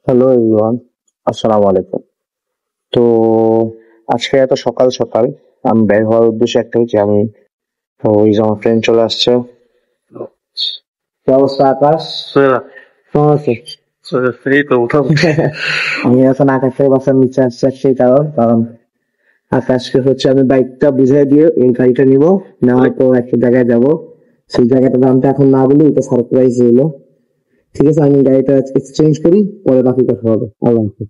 Hello everyone, আসসালামু আলাইকুম। তো আজকে এত সকাল সকাল আমি বের হওয়ার উদ্দেশ্য একটাই যে আমি ওই যে আমার ফ্রেন্ড চলে আসছে। কি অবস্থা আকাশ? কেমন আছিস? এই তো উঠাও। আমি এখন আকাশ থেকে বাসার নিচে আসছি সেই কারণ আকাশকে হচ্ছে আমি বাইকটা বুঝিয়ে দিয়ে এই গাড়িটা নিবো, নেওয়ার পর একটা জায়গায় যাব। সেই জায়গাটার নামটা এখন না বলি, এটা সারপ্রাইজ রইলো। ঠিক আছে, আমি গাড়িটা এক্সচেঞ্জ করি, পরে বাকি কথা হবে। আল্লাহ হাফেজ।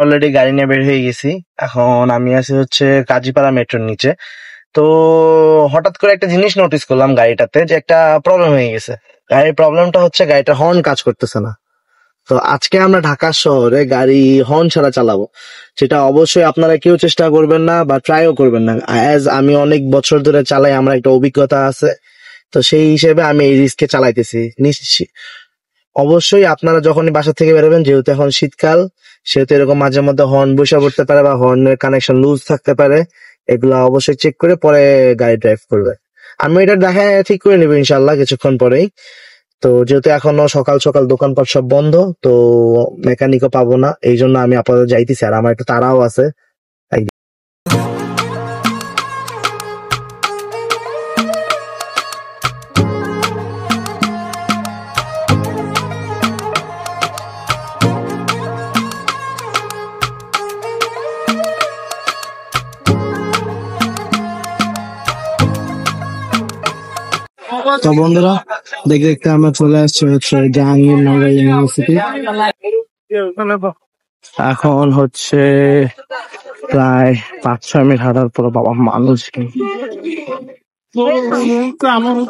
অলরেডি গাড়ি নিয়ে বের হয়ে গেছি। এখন আমি আছি হচ্ছে কাজীপাড়া মেট্রোর নিচে। তো হঠাৎ করে একটা জিনিস নোটিস করলাম গাড়িটাতে, যে একটা প্রবলেম হয়ে গেছে। গাড়ির প্রবলেমটা হচ্ছে গাড়িটার হর্ন কাজ করতেছে না। তো আজকে আমরা ঢাকা শহরে গাড়ি হর্ন ছাড়া চালাবো, যেটা অবশ্যই আপনারা কেউ চেষ্টা করবেন না বা ট্রাইও করবেন না। অ্যাজ আমি অনেক বছর ধরে চালাই, আমার একটা অভিজ্ঞতা আছে। তো সেই হিসেবে আমি এই রিস্কে চালাইতেছি। অবশ্যই আপনারা যখনই বাসা থেকে বেরোবেন, যেহেতু এখন শীতকাল, সেহেতু এরকম মাঝে মধ্যে হর্ন বসে পড়তে পারে বা হর্নের কানেকশন লুজ থাকতে পারে। এগুলো অবশ্যই চেক করে পরে গাড়ি ড্রাইভ করবে। আমি এটা দেখা ঠিক করে নিবো ইনশাল্লাহ কিছুক্ষণ পরেই। তো যেহেতু এখনো সকাল সকাল দোকানপাট সব বন্ধ, তো মেকানিকও পাবো না, এই জন্য আমি আপাতত যাইতেছি। আর আমার একটু তাড়াও আছে। তো বন্ধুরা, দেখতে দেখতে আমরা চলে আসছি হচ্ছে জাহাঙ্গীরনগর ইউনিভার্সিটি। এখন হচ্ছে প্রায় 5-6 মিনিট হাঁটার পর বাবা মানুষ কি।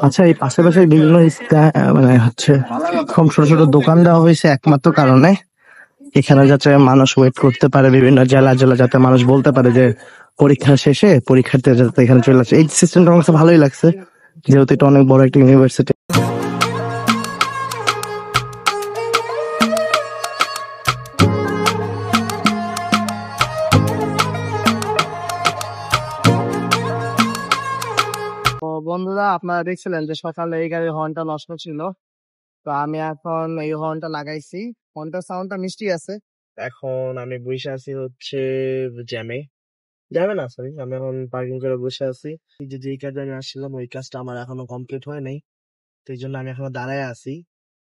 আচ্ছা, এই পাশে পাশে বিভিন্ন মানে হচ্ছে কম ছোট ছোট দোকান দেওয়া হয়েছে একমাত্র কারণে এখানে যাতে মানুষ ওয়েট করতে পারে, বিভিন্ন জেলা জেলা যাতে মানুষ বলতে পারে যে পরীক্ষা শেষে পরীক্ষার্থীরা যাতে এখানে চলে আসে। এই সিস্টেমটা আমার কাছে ভালোই লাগছে, যেহেতু এটা অনেক বড় একটা ইউনিভার্সিটি। তো বন্ধুরা, আপনারা দেখছিলেন যে সকালে এই গাড়ির হর্নটা নষ্ট ছিল। তো আমি এখন এই হর্নটা লাগাইছি। হর্নটার সাউন্ডটা মিষ্টি আছে। এখন আমি বসে আছি হচ্ছে জ্যামে। জ্যামে না, সরি, আমি এখন পার্কিং করে বসে আছি। এই যে যেই কাজে আমি আসছিলাম ওই কাজটা আমার এখনো কমপ্লিট হয় নাই। তো এই জন্য আমি এখনো দাঁড়ায় আছি।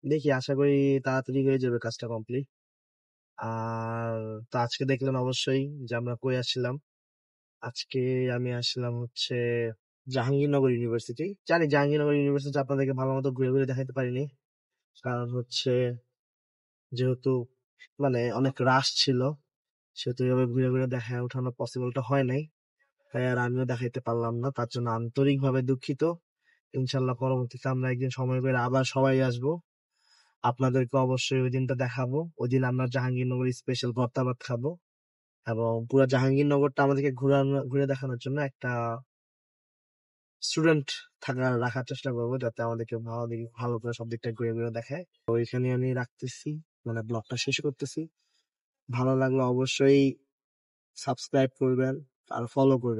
দেখি, আশা করি তাড়াতাড়ি হয়ে যাবে কাজটা কমপ্লিট। আর তো আজকে দেখলেন অবশ্যই যে আমরা কই আসছিলাম। আজকে আমি আসলাম হচ্ছে জাহাঙ্গীরনগর ইউনিভার্সিটি। জানি জাহাঙ্গীরনগর ইউনিভার্সিটি আপনাদেরকে ভালো মতো ঘুরে ঘুরে দেখাতে পারিনি, কারণ হচ্ছে যেহেতু মানে অনেক রাশ ছিল, সেহেতু এভাবে ঘুরে ঘুরে দেখায় ওঠানো পসিবলটা হয় নাই। তাই আর আমিও দেখাইতে পারলাম না, তার জন্য আন্তরিক ভাবে দুঃখিত। ইনশাল্লাহ পরবর্তীতে আমরা একদিন সময় করে আবার সবাই আসবো, আপনাদেরকে অবশ্যই ওই দিনটা দেখাবো। ওই দিন আমরা জাহাঙ্গীরনগর স্পেশাল ভর্তা ভাত খাবো, এবং পুরো জাহাঙ্গীরনগরটা আমাদেরকে ঘুরে দেখানোর জন্য একটা স্টুডেন্ট রাখার চেষ্টা করবো, যাতে আমাদেরকে ভালো করে সব দিকটা ঘুরে ঘুরে দেখায়। তো এখানে আমি রাখতেছি, মানে ব্লগটা শেষ করতেছি। ভালো লাগলো অবশ্যই সাবস্ক্রাইব করবেন আর ফলো করবেন।